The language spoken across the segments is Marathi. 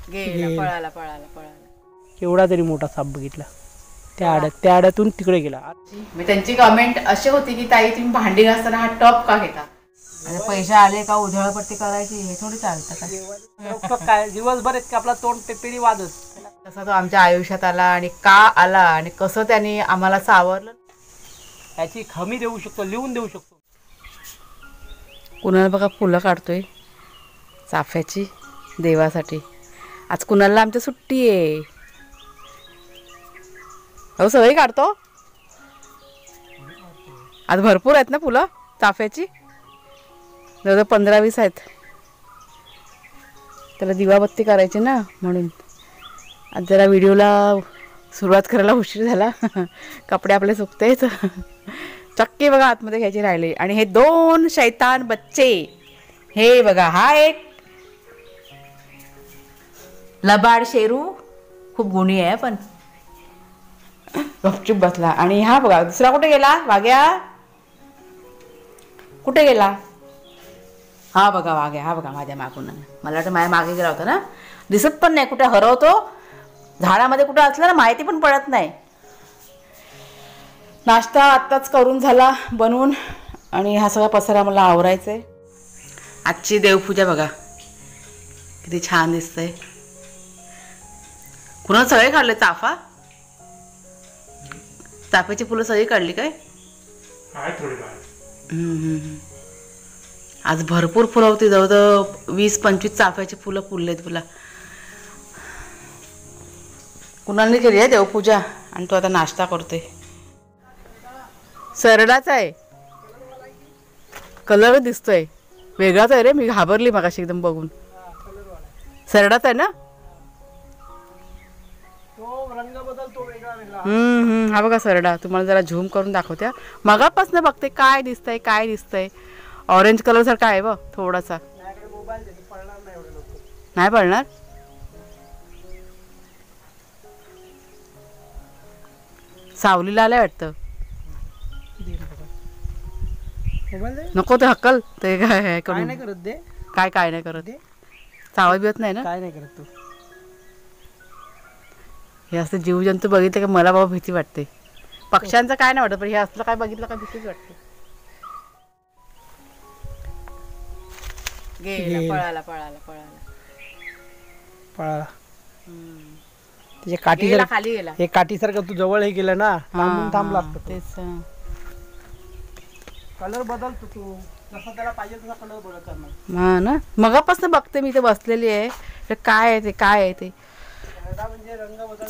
गेला, पळाला पळाला पळाला. केवढा तरी मोठा साप बघितला. त्या आड्यातून तिकडे गेला. मी त्यांची कमेंट अशी होती की ताई तुम्ही भांडी घासताना हा टॉप का घेता? आणि पैसे आले का उधळपट्टी करायची हे थोडी चालतं का? काय दिवसभर इतका आपला तोंड पेपेरी वादच. कसा तो आमच्या आयुष्यात आला आणि का आला आणि कसं त्याने आम्हाला सावरलं याची हमी देऊ शकतो, लिहून देऊ शकतो. कुणाला बघा फुलं काढतोय चाफ्याची देवासाठी. आज कुणाला आमच्या सुट्टी आहे. अहो सगळी काढतो. आज भरपूर आहेत ना फुलं चाफ्याची, जवळजवळ 15-20 आहेत. त्याला दिवाबत्ती करायची ना, म्हणून आज जरा व्हिडिओला सुरुवात करायला उशीर झाला. कपडे आपले सुकतेच. चक्की बघा आतमध्ये घ्यायची राहिली. आणि हे 2 शैतान बच्चे, हे बघा हा एक लबाड शेरू, खूप गुणी आहे पण गपचूप बसला. आणि हा बघा दुसरा कुठे गेला? वाघ्या कुठे गेला? हा बघा वाघ्या, हा बघा माझ्या मागून. मला वाटतं माझ्या मागे गेला होता ना, दिसत पण नाही. कुठे हरवतो झाडामध्ये, कुठं असलं ना माहिती पण पडत नाही. नाश्ता आत्ताच करून झाला बनवून, आणि हा सगळा पसारा मला आवरायचा आहे. आजची देवपूजा बघा किती छान दिसतंय. कुणा सगळे काढले चाफा, चाफ्याची फुलं सगळी काढली काय? आज भरपूर फुलं होती, जवळजवळ 20-25 चाफ्याची फुलं फुललेत तुला. कुणाला केली आहे देवपूजा आणि तो आता नाश्ता करतोय. सरडाच आहे, कलर दिसतोय वेगळाच आहे रे. मी घाबरली मगाशी एकदम बघून. सरडाच आहे ना? हा बघा सरडा. तुम्हाला जरा झूम करून दाखवत्या. मगापासून बघते काय दिसतंय काय दिसतंय. ऑरेंज कलर सारखा आहे बघ थोडासा. नाही पडणार. सावलीला आलाय वाटतं. नको ते हक्कल ते काय काय नाही करत दे. काय नाही करत. चावत बिवत नाही ना? काय नाही करत तू. हे असं जीवजंतू बघितले का मला बाबा भीती वाटते. पक्ष्यांचं काय नाही वाटत, पण हे असलं काय बघितलं का भीतीच वाटते. गेला, पळाला पळाला पळाला पळाला. त्याच्या काठी खाली गेला. हे काठीसारखं तू जवळ हे गेलं ना, थांबून थांबला असतो. तेच. कलर बदलतो तू, जसा त्याला पाहिजे तसा कलर बदल करणार. हा ना, मगापासून बघते मी. ते बसलेली आहे. तर काय आहे ते काय आहे ते.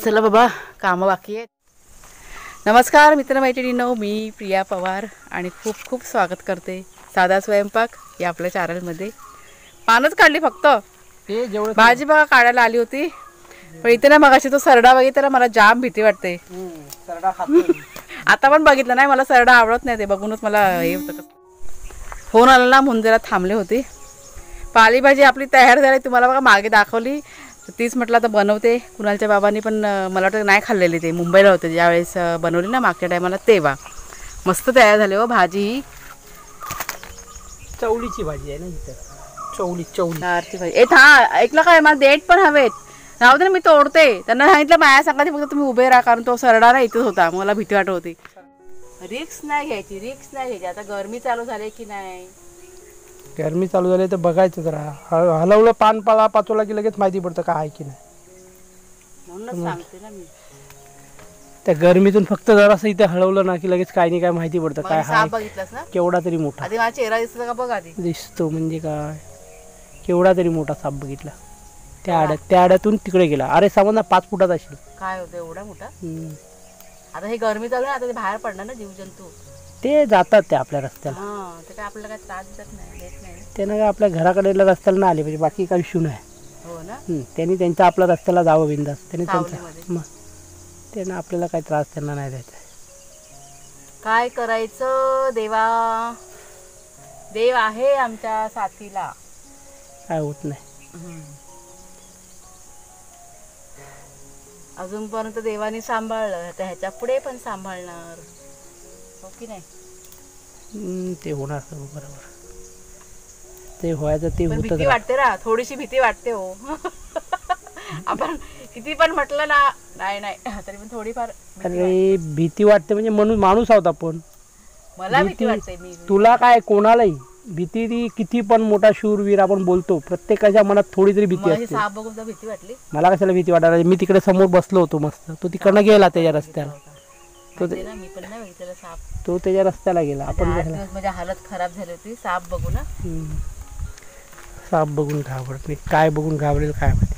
चला बाबा कामं बाकी आहेत. नमस्कार मित्रमैत्रिणींनो, मी प्रिया पवार आणि खूप खूप स्वागत करते साधा स्वयंपाक या आपल्या चॅनलमध्ये. पानच काढली फक्त. ते जेवढं भाजी बघा काढायला आली होती, पण इथे ना मगाशी तो सरडा बघितला मला जाम भीती वाटते. सरडा खातो. आता पण बघितलं नाही, मला सरडा आवडत नाही. ते बघूनच मला हे होतं. फोन आला ना म्हणून जरा थांबले होते. पालेभाजी आपली तयार झाली, तुम्हाला बघा मागे दाखवली. तीच म्हटलं आता बनवते. कुणालच्या बाबांनी पण मला वाटतं नाही खाल्लेली. ते मुंबईला होते ज्यावेळेस बनवली ना मागच्या टायमाला, तेव्हा मस्त तयार झाली हो भाजी. ही चवळीची भाजी आहे ना इथं. चवळी भाजी. ऐकलं काय, मला देठ पण हवेत. राहू दे ना, मी तोडते. त्यांना सांगितलं माझ्या सांगायची फक्त तुम्ही उभे राहा, कारण तो सरडा ना इथंच होता. मला भीती वाटत होती. रिक्स नाही घ्यायची. आता गरमी चालू झाली की नाही. गरमी चालू झाली तर बघायचं जरा. हलवलं पानपाला पाचोला की लगेच माहिती पडतं काय आहे की नाही. म्हणूनच सांगते ना मी. त्या गरमीतून फक्त जरासं इथे हलवलं ना की लगेच काय नाही काय माहिती पडतं काय आहे. बघितलंस ना केवढा तरी मोठा आधी माझा चेहरा दिसतो का बघ आधी. दिसतो म्हणजे काय, केवढा तरी मोठा साप बघितला. त्या आड्यातून तिकडे गेला. अरे समजा 5 फुटात असेल. काय होतं एवढा मोठा. आता हे गरमी चालू आहे, आता ते बाहेर पडणार ना जीवजंतू. ते जातात ते आपल्या रस्त्याला. ते काय आपल्याला काय त्रास देत नाही. त्यांना काय आपल्या घराकडे रस्त्याला ना आले पाहिजे, बाकी काही इश्यू नाही. हो ना. त्यांनी त्यांच्या आपल्या रस्त्याला जावं बिंदास. त्यांनी त्यांचा मग त्यांना आपल्याला काही त्रास त्यांना नाही द्यायचा. काय करायचं देवा, देव आहे आमच्या साथीला. काय होत नाही. अजूनपर्यंत देवाने सांभाळलं, तर ह्याच्या पुढे पण सांभाळणार. हो की नाही. ते होणार सर्व बरोबर. ते व्हायचं ते होतं. भीती वाटते ना, थोडीशी भीती वाटते हो. आपण किती पण म्हटलं ना नाही नाही तरी पण थोडीफार अरे भीती वाटते म्हणजे म्हणून माणूस आहोत आपण. मला भीती वाटते. मी तुला काय कोणालाही भीती ती किती पण मोठा शूरवीर आपण बोलतो प्रत्येकाच्या मनात थोडी तरी भीती असते. साप बघून तर भीती वाटली. मला कशाला भीती वाटायला, मी तिकडे समोर बसलो होतो मस्त, तो तिकडनं गेला त्याच्या रस्त्याला. मी पण नाही बघितलेला साप. तो त्याच्या रस्त्याला गेला. आपण माझी हालत खराब झाली होती साप बघू ना. साप बघून घाबरत नाही, काय बघून घाबरेल काय माहिती.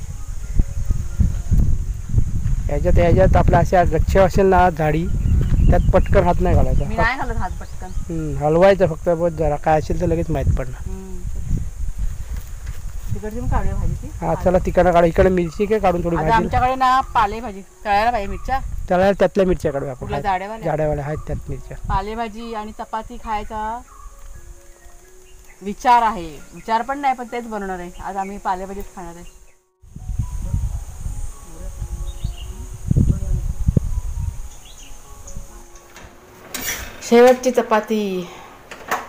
याच्यात आपल्या अशा गच्छ असेल ना झाडी, त्यात पटकन हात नाही घालायचा. मी नाही घालत हात पटकन. हलवायचं फक्त बस जरा, काय असेल तर लगेच माहीत पडणार. तिकडची पण काढूया भाजी ती. हा चला तिकडनं काढू. इकडे मिरची काय काढून थोडी भाजी. आमच्याकडे ना पालेभाजी तळायला पाहिजे मिरच्या. त्याला त्यातल्या मिरच्या काढूया आपण. जाड्यावाल्या आहेत त्यात मिरच्या. पालेभाजी आणि चपाती खायचा विचार आहे. विचार पण नाही पण तेच बनवणार आहे आज. आम्ही पालेभाजीच खाणार आहे. शेवटची चपाती.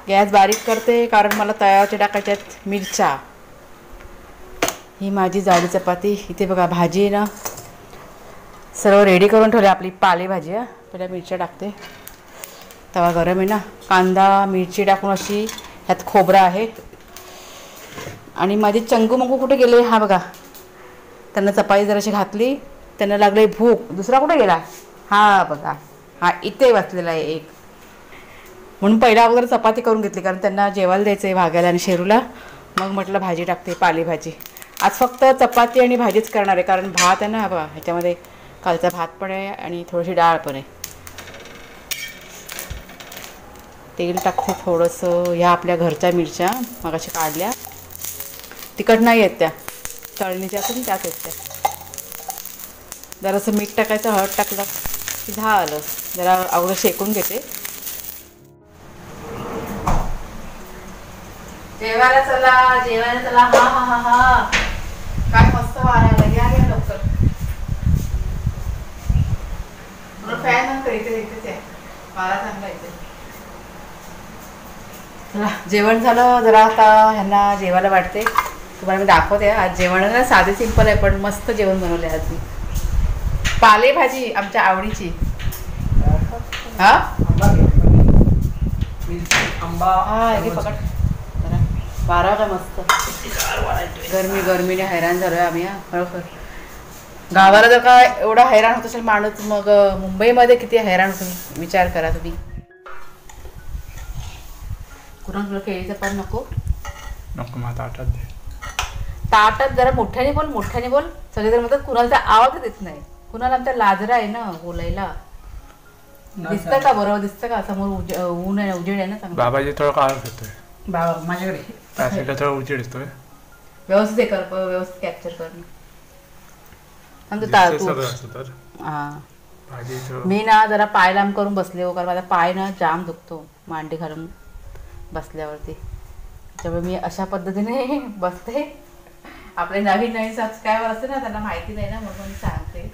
गॅस बारीक करते कारण मला तव्यावरच्या टाकायच्यात मिरच्या. ही माझी जाडी चपाती. इथे बघा भाजी आहे ना, सर्व रेडी करून ठेवले. आपली पालेभाजी आहे. पहिल्या मिरच्या टाकते. तवा गरम आहे ना. कांदा मिरची टाकून अशी, ह्यात खोबरं आहे. आणि माझे चंगू मंगू कुठे गेले हा बघा. त्यांना चपाती जराशी घातली, त्यांना लागले भूक. दुसरा कुठे गेला हा बघा, हा इथे बसलेला आहे एक. म्हणून पहिला अगोदर चपाती करून घेतली कारण त्यांना जेवायला द्यायचं आहे भाग्याला आणि शेरूला. मग म्हटलं भाजी टाकते पालेभाजी. आज फक्त चपाती आणि भाजीच करणार आहे कारण भात आहे ना बघा, ह्याच्यामध्ये कालचा भात पण आहे आणि थोडीशी डाळ पण आहे. तेल टाकते थोडंसं. ह्या आपल्या घरच्या मिरच्या मगाशी काढल्या, तिखट नाही आहेत त्या, तळणीच्या असून त्याच आहेत त्या. जरासं मीठ टाकायचं, हळद टाकलं की झालं. जरा अगोदर शेकून घेते. जेवायला चला हा हा हा हा. काय मस्त वारा या लवकर. फॅन नंतर इथेच आहे, वारा चांगला इथे. चला जेवण झालं. जरा आता ह्यांना जेवायला वाटते. तुम्हाला मी दाखवते. आज जेवण ना साधे सिंपल आहे पण मस्त जेवण बनवले आज मी. पालेभाजी आमच्या आवडीची. हा हा हे पकड. वारा काय मस्त. गरमीने हैराण झालोय आम्ही. खरोखर गावाला जर का एवढा हैराण होत असेल माणूस, मग मुंबईमध्ये किती हैराण होतो विचार करा तुम्ही. कुणाला तुला केळीचं पण नको मला ताटात दे. ताटात जरा मोठ्याने बोल. सगळेजण म्हणतात कुणाला तर आवाज देत नाही. कुणाला आमच्या लाजरा आहे ना बोलायला. दिसतं का बरोबर दिसतं का समोर ऊन आहे, उजेड आहे ना चांगला. बाबाजी थोडं काळ होतोय बाबा माझ्याकडे त्यासाठी थोडा उजेड येतोय. व्यवस्थित कर, व्यवस्थित कॅप्चर कर. मी ना जरा पाय लांब करून बसले हो कारण माझा पाय ना जाम दुखतो मांडी घालून बसल्यावरती. त्यामुळे मी अशा पद्धतीने बसते. आपले नवीन सबस्क्रायबर असते ना त्यांना माहिती नाही ना म्हणून मी सांगते.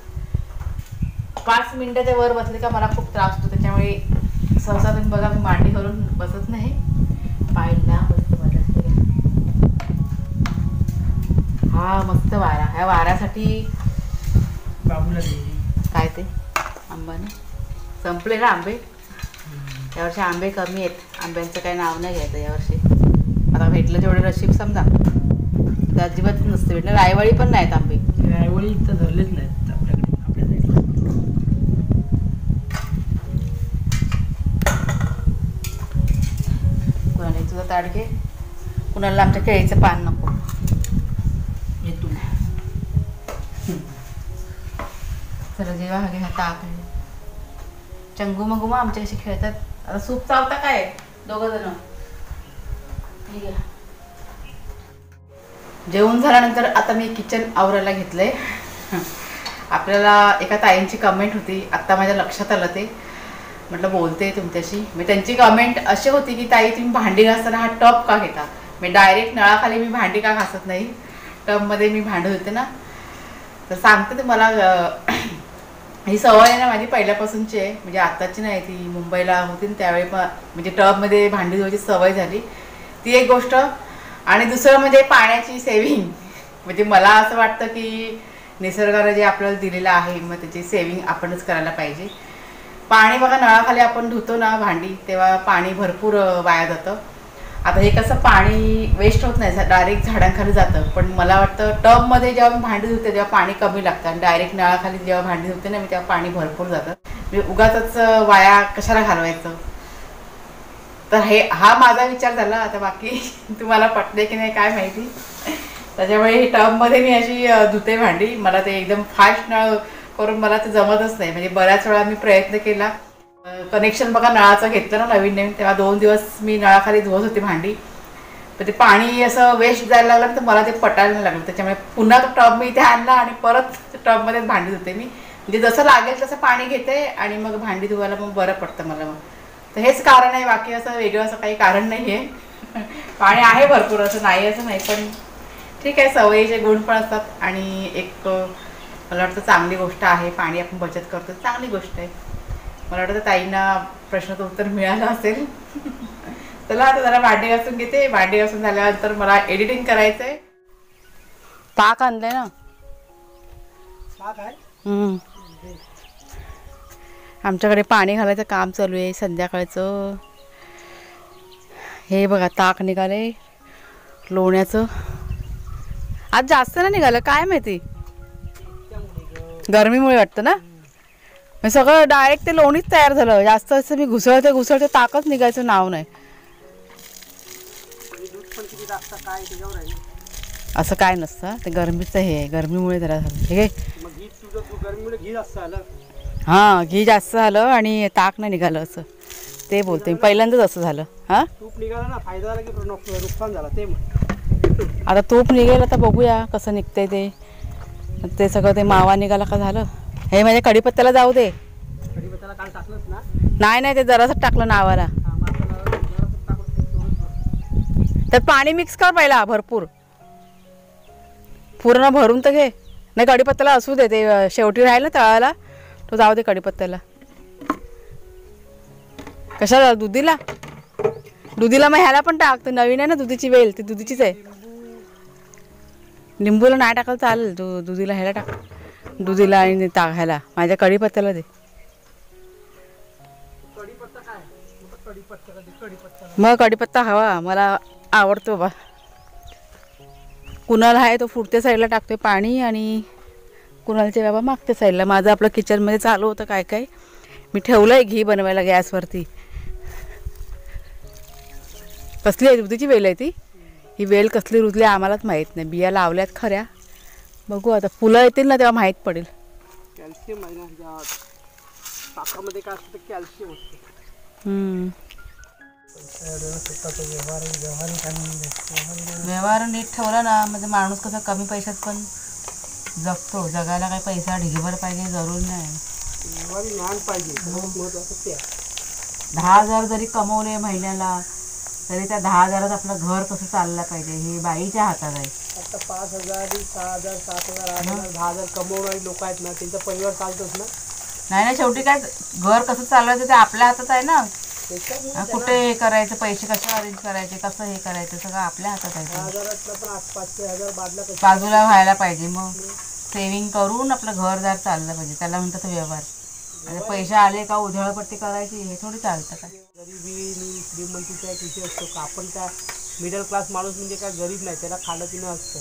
5 मिनिटाच्या वर बसले का मला खूप त्रास होतो. त्याच्यामुळे सहसा तुम्ही बघा मी मांडी घालून बसत नाही, पाय लांब बसतो माझा. हा मस्त वारा. ह्या वाऱ्यासाठी बाबूला काय ते आंबाने संपले ना आंबे. यावर्षी आंबे कमी आहेत. आंब्यांचं काही नाव नाही घ्यायचं यावर्षी. आता भेटलं तेवढे नशीब समजा, तर अजिबात नसते भेटलं. रायवळी पण नाहीत आंबे. रायवळी तर धरलेच नाहीत आपल्याकडे. आपल्या कुणाला तुझा ताट घे, कुणाला आमच्या केळीचं पान नको. चला जेव्हा घे हा ताक. चंगू मगू मग आमच्याशी खेळतात. आता सूप चावता काय दोघं जण. ठीक आहे. जेवण झाल्यानंतर आता मी किचन आवरायला घेतलंय. आपल्याला एका ताईंची कमेंट होती, आत्ता माझ्या लक्षात आलं ते. म्हटलं बोलते तुमच्याशी. मी त्यांची कमेंट अशी होती की ताई तुम्ही भांडी घासताना हा टब का घेता. मी डायरेक्ट नळाखाली मी भांडी का घासत नाही, टबमध्ये मी भांडत होते ना. तर सांगते तुम्हाला, ही सवय आहे ना माझी पहिल्यापासूनची आहे. म्हणजे आत्ताची नाही, ती मुंबईला होती ना त्यावेळी पण म्हणजे टबमध्ये भांडी धुवायची सवय झाली, ती एक गोष्ट. आणि दुसरं म्हणजे पाण्याची सेव्हिंग. म्हणजे मला असं वाटतं की निसर्गाने जे आपल्याला दिलेलं आहे मग त्याची सेविंग आपणच करायला पाहिजे. पाणी बघा नळाखाली आपण धुतो ना भांडी तेव्हा पाणी भरपूर वाया जातं. आता हे कसं पाणी वेस्ट होत नाही, डायरेक्ट झाडांखाली जातं. पण मला वाटतं टबमध्ये जेव्हा मी भांडी धुते तेव्हा पाणी कमी लागतं आणि डायरेक्ट नळाखाली जेव्हा भांडी धुते ना मी तेव्हा पाणी भरपूर जातं. म्हणजे उगाचच वाया कशाला घालवायचं. तर हा माझा विचार झाला. आता बाकी तुम्हाला पटले की नाही काय माहिती. त्याच्यामुळे टबमध्ये मी अशी धुते भांडी. मला ते एकदम फास्ट नळ करून मला ते जमतच नाही. म्हणजे बऱ्याच वेळा मी प्रयत्न केला. कनेक्शन बघा नळाचं घेतलं ना नवीन तेव्हा 2 दिवस मी नळाखाली धुवत होती भांडी. पण ते पाणी असं वेस्ट जायला लागलं तर मला ते पटायला नाही लागलं. त्याच्यामुळे पुन्हा तो टब मी इथे आणला आणि परत टबमध्येच भांडी धुते मी. म्हणजे जसं लागेल तसं पाणी घेते आणि मग भांडी धुवायला मग बरं पडतं मला. मग तर हेच कारण आहे, बाकी असं वेगळं असं काही कारण नाही आहे. पाणी आहे भरपूर, असं नाही असं नाही, पण ठीक आहे, सवयीचे गुण पण असतात आणि एक मला वाटतं चांगली गोष्ट आहे. पाणी आपण बचत करतो चांगली गोष्ट आहे. मला वाटतं ताईंना प्रश्नाचं उत्तर मिळालं असेल. चला आता जरा भांडी घासून घेते. भांडी घासून झाल्यानंतर मला एडिटिंग करायचं आहे. ताक आणलंय ना. आमच्याकडे पाणी घालायचं काम चालू आहे संध्याकाळचं. हे बघा ताक निघाले लोण्याचं. आज जास्त नाही निघालं काय माहिती, गरमीमुळे वाटतं ना. सगळं डायरेक्ट ते लोणीच तयार झालं. जास्त असं मी घुसळते ताकच निघायचं नाव नाही. असं काय नसतं, ते गरमीचं हे आहे, गरमीमुळे जरा झालं हे. हां घी जास्त झालं आणि ताक नाही निघालं असं ते बोलते. पहिल्यांदाच असं झालं. हां तूप निघालं ना, फायदा झाला की नुकसान झालं ते. आता तूप निघेल, आता बघूया कसं निघतंय ते. ते सगळं ते मावा निघाला का झालं. हे माझ्या कढीपत्त्याला जाऊ दे. कढीपत्त्याला काल टाकलंच ना? नाही ते जरासं टाकलं नावाला. त्यात पाणी मिक्स कर पहिला भरपूर, पूर्ण भरून तर घे. नाही कढीपत्त्याला असू दे, ते शेवटी राहील ना तळाला तो जाऊ दे कढीपत्त्याला. कशाला दुधीला मग ह्याला पण टाक. ते नवीन आहे ना दुधीची वेल, ती दुधीचीच आहे. लिंबूला नाही टाकायला चालेल, दुधीला ह्याला टाक. दुधीला आणि ह्याला माझ्या कढीपत्त्याला दे. मग कढीपत्ता हवा मला आवडतो बाबा. कुणाला आहे तो पुढच्या साईडला टाकतोय पाणी आणि कुणालचे बाबा मागच्या साईडला. माझं आपलं किचनमध्ये चालू होतं काय काय. मी ठेवलं आहे घी बनवायला गॅसवरती. कसली आहे दुधीची वेल आहे ती. ही वेल कसली रुजली आम्हालाच माहीत नाही. बिया लावल्यात खऱ्या, बघू आता फुलं येतील ना तेव्हा माहीत पडेल. कॅल्शियम आहे ना ताकामध्ये, काय असतं कॅल्शियम असतं. व्यवहार नीट ठेवला ना म्हणजे माणूस कसा कमी पैशात पण जगतो. जगायला काही पैसा ढिगभर पाहिजे जरूर नाही. ज्ञान पाहिजे, महत्वाचं ते. 10,000 जरी कमवले महिन्याला तरी त्या 10,000त आपलं घर कसं चाललं पाहिजे हे बाईच्या हातात आहे. आता 5,000, 6,000, 7,000, 8,000, 10,000 कमवणारी लोक आहेत ना, त्यांचा परिवार चालतोच ना. नाही शेवटी काय घर कसं चालवायचं ते आपल्या हातात आहे ना. कुठे हे करायचं, पैसे कसे अरेंज करायचे, कसं हे करायचं सगळं आपल्या हातात आहे. 10,000 पण 5,000 बाजूला व्हायला पाहिजे. मग सेविंग करून आपलं घरदार चाललं पाहिजे, त्याला म्हणतात व्यवहार. आणि पैसे आले का उधळपट्टी करायची हे थोडी चालतं का. गरिबी श्रीमंतीचा एक विषय असतो का. आपण काय मिडल क्लास माणूस म्हणजे काय गरीब नाही, त्याला खाणं पिणं असतं.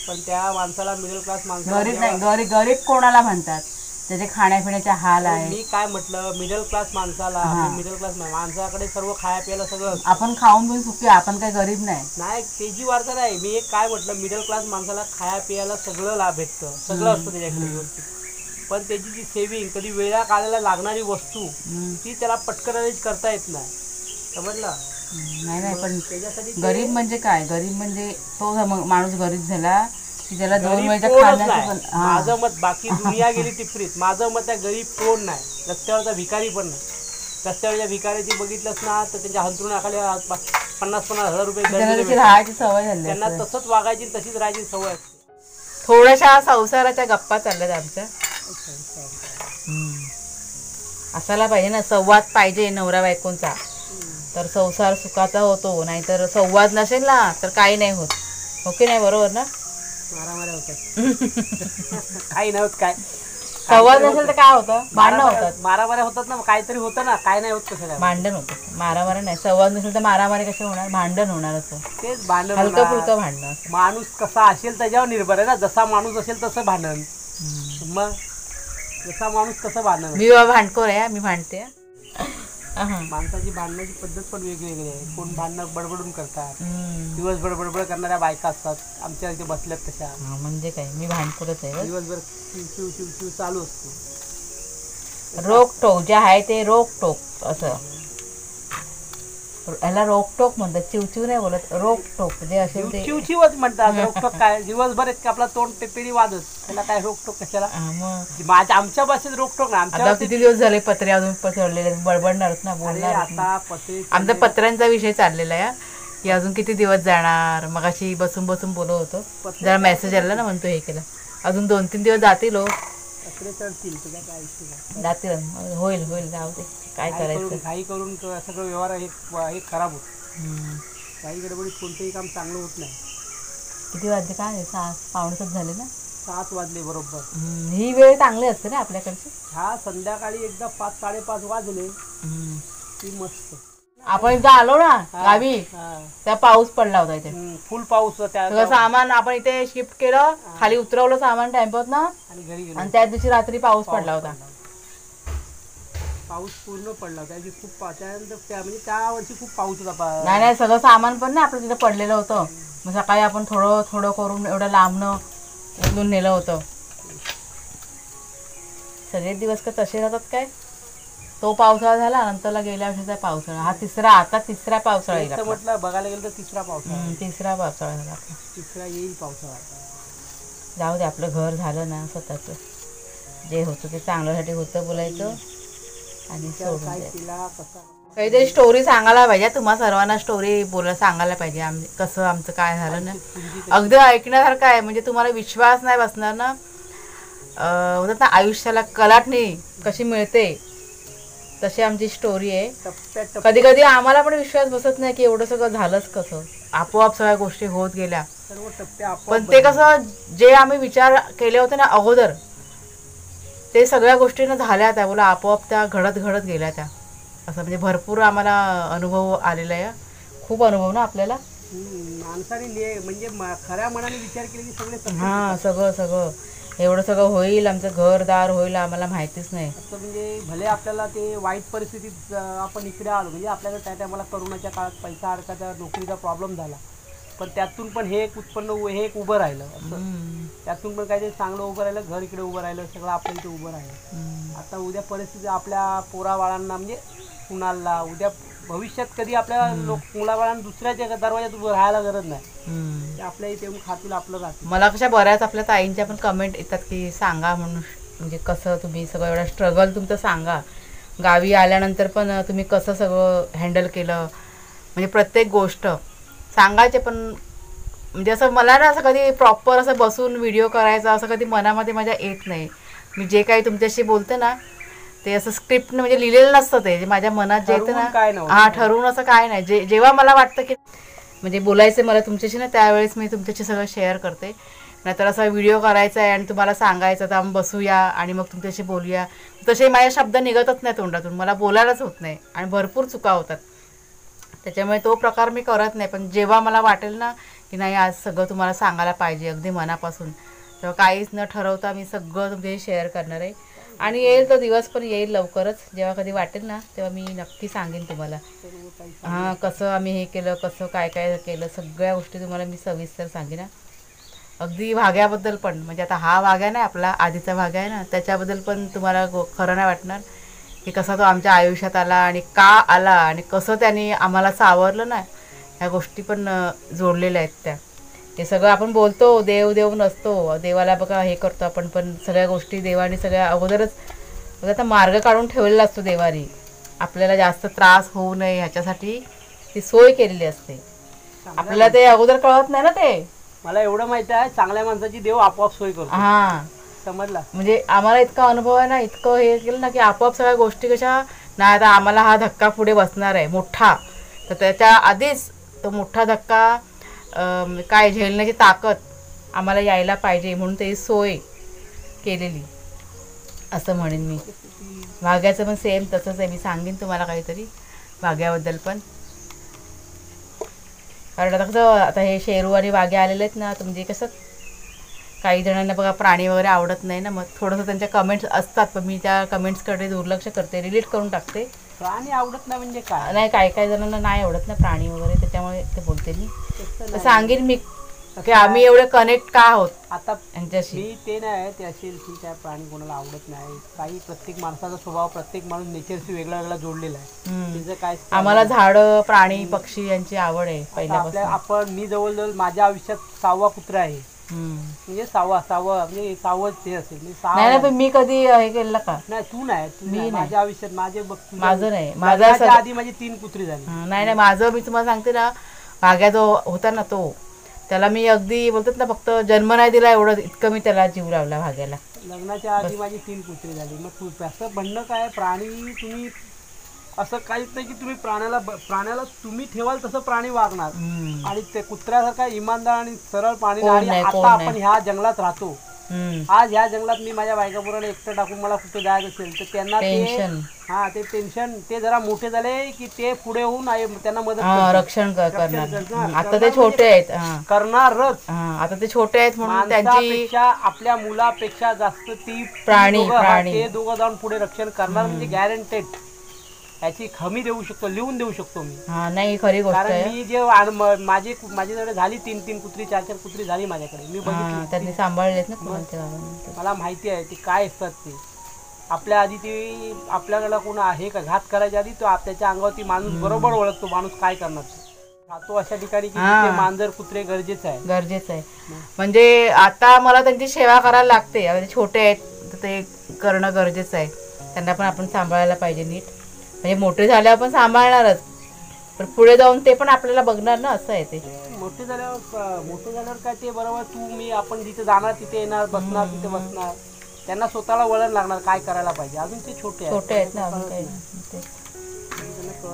पण त्या माणसाला मिडल क्लास माणसाला गरीब नाही, गरीब कोणाला म्हणतात त्याचे खाण्यापिण्याचे हाल आहे. मी काय म्हटलं मिडल क्लास माणसाला, मिडल क्लास माणसाकडे सर्व खाया प्यायला सगळं. आपण खाऊन पिऊन सुखी, आपण काही गरीब नाही. तेजी वार्ता नाही. मी एक काय म्हटलं मिडल क्लास माणसाला खाया प्यायला सगळं लाभ भेटतं, सगळं असतं त्याच्याकडे व्यवस्थित. पण त्याची जी सेविंग कधी वेळा काढायला लागणारी वस्तू ती त्याला पटकन अरेंज करता येत नाही. समजलं नाही पण त्याच्यासाठी गरीब म्हणजे काय, गरीब म्हणजे तो माणूस गरीब झाला की त्याला 2 वेळेचं खाण्याचं पण. माझं मत, बाकी दुनिया गेली टिपरीत, माझं मत आहे गरीब कोण नाही. रस्त्यावरचा भिकारी पण नाही. रस्त्यावरच्या भिकाऱ्याची बघितलंच ना तर त्यांच्या हंतरुणाखाली 50,000 रुपये राहायची सवय झाली. त्यांना तसंच वागायची, तशीच राहायची सवय असते. थोड्याशा संसाराच्या गप्पा चालल्यात आमच्या. असायला पाहिजे ना, संवाद पाहिजे नवरा बायकोंचा, तर संसार सुखाचा होतो. नाहीतर संवाद नसेल ना तर काही नाही होत. हो की नाही, बरोबर ना. मारामाऱ्या होतात काही नाही होत काय संवाद नसेल तर काय होतं, भांडणं होतात. मारामाऱ्या होतात ना, काहीतरी होतं ना, काय नाही होत कसं काय भांडण होतं, मारामारी नाही. संवाद नसेल तर मारामारी कशी होणार, भांडण होणार. असं तेच भांडण हलकं होणार. फुलकं भांडणं असं. माणूस कसा असेल त्याच्यावर निर्भर आहे ना, जसा माणूस असेल तसं भांडण. मग जसा माणूस तसं भांडण. मी बाबा भांडखोर आहे, मी भांडते. माणसाची भांडण्याची पद्धत पण वेगवेगळी आहे. कोण भांडणं बडबडून करतात, दिवसभर बडबड करणाऱ्या बायका असतात आमच्या इथे बसल्यात तशा. म्हणजे काय, मी भांडखोरच आहे. दिवसभर शिव शिव शिव चालू असतो. रोकटोक जे आहे ते रोकटोक असं, ह्याला रोकटोक म्हणतात. चिवचिव नाही बोलत, रोकटोक जे असेल ते. चिवचिवच म्हणतात. रोकटोक काय, दिवसभर आपला तोंड टेपेरी वाजत, त्याला काय रोकटोक कशाला. माझ्या आमच्या भाषेत रोकटोक ना. आता किती दिवस झाले पत्रे अजून पसरलेले, बडबडणारच ना, बोलणार. आता पत्रे आमचा पत्र्यांचा विषय चाललेला आहे की अजून किती दिवस जाणार. मग अशी बसून बसून बोलत होतो, जरा मेसेज आला ना, म्हणतो हे केलं, अजून 2-3 दिवस जातील. पत्रे चढतील, तुझ्या काय इश्यू जातील, होईल होईल, जाऊ दे, काय करायचं. घाई करून सगळं व्यवहार हे खराब होत. काही गडबडीत कोणतंही काम चांगलं होत नाही. किती वाजले, काय 6:45 झाले ना, 7 वाजले बरोबर. ही वेळ चांगली असते ना आपल्याकडची. हा संध्याकाळी एकदा 5-5:30 वाजले की मस्त. आपण एकदा आलो ना गावी, त्या पाऊस पडला होता इथे, फुल पाऊस. सगळं सामान आपण इथे शिफ्ट केलं, खाली उतरवलं सामान टेम्पोत ना, आणि घरी गेलो. आणि त्याच दिवशी रात्री पाऊस पडला होता. पाऊस पूर्ण पडला त्याची खूप. त्यानंतर म्हणजे त्या वर्षी खूप पाऊस होता. नाही, सगळं सामान पण ना आपलं तिथे पडलेलं होतं. मग सकाळी आपण थोडं थोडं करून एवढं लांबनं उचलून नेलं होतं. सगळे दिवस का तसे राहतात काय. तो पावसाळा झाला, नंतरला गेल्या वर्षीचा पावसाळा, हा तिसरा पावसाळा येईल. म्हटलं बघायला गेलं तर तिसरा पावसाळा झाला आपला. तिसरा येईल पावसाळा. जाऊ दे, आपलं घर झालं ना स्वतःचं, जे होतं ते चांगल्यासाठी होतं बोलायचं आणि सोडून द्यायचं. काहीतरी स्टोरी सांगायला पाहिजे, तुम्हा सर्वांना स्टोरी सांगायला पाहिजे. कसं आमचं काय झालं ना, अगदी ऐकण्यासारखं आहे. म्हणजे तुम्हाला विश्वास नाही बसणार ना. होतात ना, आयुष्याला कलाटणी कशी मिळते तशी आमची स्टोरी आहे. कधी कधी आम्हाला पण विश्वास बसत नाही की एवढं सगळं झालंच कसं, आपोआप सगळ्या गोष्टी होत गेल्या. पण ते कसं, जे आम्ही विचार केले होते ना अगोदर, ते सगळ्या गोष्टीनं झाल्या, त्या बोला आपोआप त्या घडत गेल्या त्या. असं म्हणजे भरपूर आम्हाला अनुभव आलेला आहे. खूप अनुभव ना आपल्याला. माणसाने म्हणजे खऱ्या मनाने विचार केले की सगळे. हां, सगळं एवढं सगळं होईल, आमचं घरदार होईल, आम्हाला माहितीच नाही. असं म्हणजे भले आपल्याला ते वाईट परिस्थितीत आपण इकडे आलो, म्हणजे आपल्याला त्या टायमाला करोनाच्या काळात पैसा अडकायचा, नोकरीचा प्रॉब्लेम झाला, पण त्यातून पण हे एक हे एक उभं राहिलं. असं त्यातून पण काहीतरी चांगलं उभं राहिलं, घर इकडे उभं राहिलं, सगळं आपल्या इथे उभं राहिलं. आता उद्या परिस्थिती आपल्या पोराबाळांना, म्हणजे कुणाला उद्या भविष्यात कधी आपल्या मुलाबाळांना दुसऱ्याच्या दरवाज्यात उभं राहायला गरज नाही. आपल्या इथे येऊन खातील, आपलं राहतील. मला कशा बऱ्याच आपल्या ताईंच्या पण कमेंट येतात की सांगा म्हणून, म्हणजे कसं तुम्ही सगळं एवढा स्ट्रगल तुमचं सांगा, गावी आल्यानंतर पण तुम्ही कसं सगळं हँडल केलं, म्हणजे प्रत्येक गोष्ट सांगायचे. पण म्हणजे असं मला ना, असं कधी प्रॉपर असं बसून व्हिडिओ करायचा असं कधी मनामध्ये माझ्या येत नाही. मी जे काही तुमच्याशी बोलते ना, ते असं स्क्रिप्ट म्हणजे लिहिलेलं नसतं, ते जे माझ्या मनात जे येतं ना, ठरवून असं काय नाही. जेव्हा मला वाटतं की म्हणजे बोलायचं मला तुमच्याशी ना, त्यावेळेस मी तुमच्याशी सगळं शेअर करते. नाहीतर असा व्हिडिओ करायचा आहे आणि तुम्हाला सांगायचं तर आम्ही बसूया आणि मग तुमच्याशी बोलूया, तसे माझे शब्द निघतच नाही तोंडातून, मला बोलायलाच होत नाही आणि भरपूर चुका होतात. त्याच्यामुळे तो प्रकार मी करत नाही. पण जेव्हा मला वाटेल ना की नाही, आज सगळं तुम्हाला सांगायला पाहिजे अगदी मनापासून, तेव्हा काहीच न ठरवता मी सगळं तुमच्याशी शेअर करणार आहे. आणि येईल तो दिवस पण येईल लवकरच, जेव्हा कधी वाटेल ना तेव्हा मी नक्की सांगेन तुम्हाला. हां, कसं आम्ही हे केलं, कसं काय काय केलं, सगळ्या गोष्टी तुम्हाला मी सविस्तर सांगेन. अगदी भाग्याबद्दल पण, म्हणजे आता हा भाग्या नाही आपला, आधीचा भाग्या आहे ना, त्याच्याबद्दल पण तुम्हाला खरं नाही वाटणार की कसा तो आमच्या आयुष्यात आला आणि का आला आणि कसं त्याने आम्हाला सावरलं ना. ह्या गोष्टी पण जोडलेल्या आहेत त्या. हे सगळं आपण बोलतो देव नसतो, देवाला बघा हे करतो आपण, पण सगळ्या गोष्टी देवाने सगळ्या अगोदरच आता मार्ग काढून ठेवलेला असतो देवाने. आपल्याला जास्त त्रास होऊ नये ह्याच्यासाठी ती सोय केलेली असते. आपल्याला ते अगोदर कळत नाही ना. ते मला एवढं माहिती आहे, चांगल्या माणसाची देव आपोआप सोय करतो. हां, समजला. म्हणजे आम्हाला इतका अनुभव आहे ना, इतकं हे केलं ना की आपोआप सगळ्या गोष्टी कशा नाही. आता आम्हाला हा धक्का पुढे बसणार आहे मोठा, तर त्याच्या आधीच तो मोठा धक्का काय झेलण्याची ताकद आम्हाला यायला पाहिजे म्हणून ते सोय केलेली असं म्हणेन मी. वाघ्याचं पण सेम तसंच आहे. मी सांगेन तुम्हाला काहीतरी वाघ्याबद्दल पण. कारण आता कसं आता हे शेरू आणि वाघे आलेले आहेत ना, तर म्हणजे कसं काही जणांना बघा प्राणी वगैरे आवडत नाही ना, मग थोडंसं त्यांच्या कमेंट्स असतात, पण मी त्या कमेंट्सकडे दुर्लक्ष करते, डिलीट करून टाकते. प्राणी आवडत नाही म्हणजे काय? नाही, काही जणांना नाही आवडत ना प्राणी वगैरे, त्याच्यामुळे ते बोलते मी. तर सांगेन मी की आम्ही एवढे कनेक्ट का आहोत आता यांच्याशी. मी ते नाही ते असेल की त्या प्राणी कोणाला आवडत नाही. काही प्रत्येक माणसाचा स्वभाव, प्रत्येक माणूस नेचरशी वेगळा वेगळा जोडलेला आहे. त्याचं काय आम्हाला झाडं, प्राणी, पक्षी यांची आवड आहे आपल्या पहिल्यापासून. मी जवळजवळ माझ्या आयुष्यात 6वा कुत्रा आहे. म्हणजे 6वा म्हणजे 6वंच ते असेल. नाही, पण मी कधी हे केलं का? नाही, तू नाही. माझ्या आयुष्यात माझं नाही. माझ्या आधी माझी 3 कुत्री झाली. नाही, माझं मी तुम्हाला सांगते ना, वाघ्या जो होता ना तो, त्याला मी अगदी बोलतात ना, फक्त जन्म नाही दिला एवढं, इतकं मी त्याला जीव लावला वाघ्याला. लग्नाच्या आधी माझी 3 कुत्री झाली. मग असं म्हणणं काय, प्राणी तुम्ही असं काहीच नाही की तुम्ही प्राण्याला तुम्ही ठेवाल तसं प्राणी वागणार. आणि ते कुत्र्यासारखा इमानदार आणि सरळ प्राणी. आणि आता आपण ह्या जंगलात राहतो. आज ह्या जंगलात मी माझ्या बायकापुराने एकटं टाकून मला कुठे जायचं असेल तर त्यांना ते टेन्शन, ते जरा मोठे झाले की ते पुढे होऊन त्यांना मदत रक्षण करणार. आता ते छोटे आहेत, करणारच. आता ते छोटे आहेत म्हणून त्यांची आपल्या मुलापेक्षा जास्त ती प्राणी ते दोघं जाऊन पुढे रक्षण करणार. म्हणजे गॅरंटेड. याची हमी देऊ शकतो, लिहून देऊ शकतो मी. नाही, खरी गोष्ट आहे. कारण मी जे माझ्याकडे झाली 3 कुत्री 4 कुत्री झाली माझ्याकडे. मी बघितली, त्यांनी सांभाळलेत ना. मला माहिती आहे ते काय असतात. ते आपल्या आधी ते आपल्याला कोण आहे का घात करायच्या आधी तो त्याच्या अंगावरती माणूस बरोबर ओळखतो माणूस काय करणार. राहतो अशा ठिकाणी की मांजर कुत्रे गरजेचं आहे. म्हणजे आता मला त्यांची सेवा करायला लागते. छोटे आहेत तर ते करणं गरजेचं आहे. त्यांना पण आपण सांभाळायला पाहिजे नीट. म्हणजे मोठे झाल्यावर पण सांभाळणारच, पण पुढे जाऊन ते पण आपल्याला बघणार ना, असं आहे ते. मोठे झाल्यावर काय ते बरोबर आपण जिथे जाणार तिथे येणार, बसणार तिथे बसणार. त्यांना स्वतःला वळण लागणार काय करायला पाहिजे. अजून ते छोटे आहेत ना, अजून काही.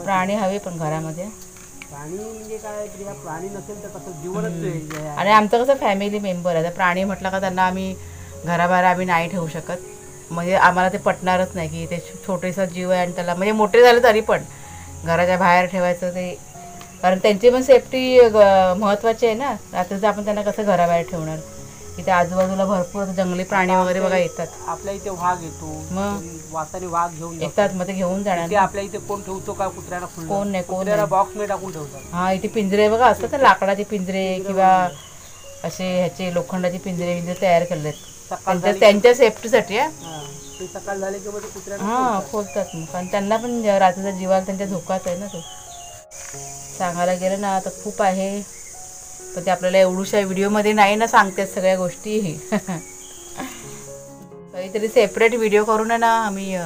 प्राणी हवे पण घरामध्ये. प्राणी म्हणजे काय, प्राणी नसेल तर कसं जीवनच. आणि आमचं कसं फॅमिली मेंबर आहे. प्राणी म्हटलं का त्यांना आम्ही घराबाहेर आम्ही नाही ठेवू शकत. म्हणजे आम्हाला ते पटणारच नाही की ते छोटेसा जीव आहे आणि त्याला म्हणजे मोठे झाले तरी पण घराच्या बाहेर ठेवायचं ते. कारण त्यांची पण सेफ्टी महत्त्वाची आहे ना. रात्रीचं आपण त्यांना कसं घराबाहेर ठेवणार. इथे आजूबाजूला भरपूर जंगली प्राणी वगैरे बघा येतात. आपल्या इथे वाघ येतो, मग वासाने वाघ घेऊन येतात, मग ते घेऊन जाणार. आपल्या इथे कोण ठेवतो का कुत्र्याला? कोण नाही. बॉक्स मध्ये टाकून ठेवतात. हा, इथे पिंजरे बघा असतात ना, लाकडाचे पिंजरे किंवा असे ह्याचे लोखंडाचे पिंजरे तयार केलेत त्यांच्या सेफ्टीसाठी. सकाळ झाले की खोलतात मग. कारण त्यांना पण रात्रीचा जीवाला त्यांच्या धोकाच आहे ना. तो सांगायला गेलं ना तर खूप आहे, पण ते आपल्याला एवढ्याशा व्हिडिओमध्ये नाही ना सांगतात सगळ्या गोष्टी. काहीतरी सेपरेट व्हिडिओ करून ना आम्ही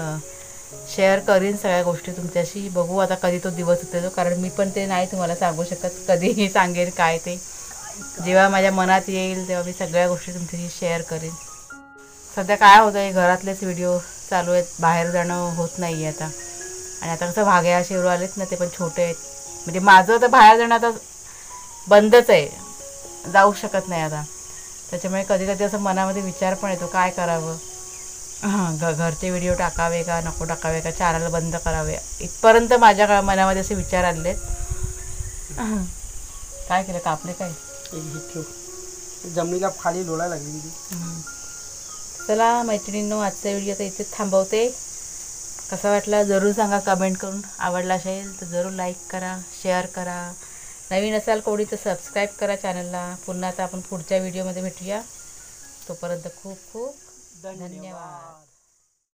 शेअर करीन सगळ्या गोष्टी तुमच्याशी. बघू आता कधी तो दिवस होतो, कारण मी पण ते नाही तुम्हाला सांगू शकत कधीही सांगेन काय ते. जेव्हा माझ्या मनात येईल तेव्हा मी सगळ्या गोष्टी तुमच्याशी शेअर करीन. सध्या काय होतं आहे, घरातलेच व्हिडिओ चालू आहेत, बाहेर जाणं होत नाही आहे आता. आणि आता कसं वाघ्या शेरू आलेत ना, ते पण छोटे आहेत. म्हणजे माझं तर बाहेर जाणं आता बंदच आहे, जाऊ शकत नाही आता. त्याच्यामुळे कधी कधी असं मनामध्ये विचार पण येतो काय करावं. घरचे व्हिडिओ टाकावे का नको टाकावे का, चॅनल बंद करावे, इथपर्यंत माझ्या मनामध्ये असे विचार आले. काय केलं, कापले काय जमिनीला खाली लोळायला लागली. चला मैत्रिणींनो, आजचा व्हिडिओ आता इथेच थांबवते. कसा वाटला जरूर सांगा कमेंट करून. आवडला असेल तर जरूर लाईक करा, शेअर करा. नवीन असाल कोणी तर सबस्क्राईब करा चॅनलला. पुन्हा आता आपण पुढच्या व्हिडिओमध्ये भेटूया. तोपर्यंत खूप खूप धन्यवाद.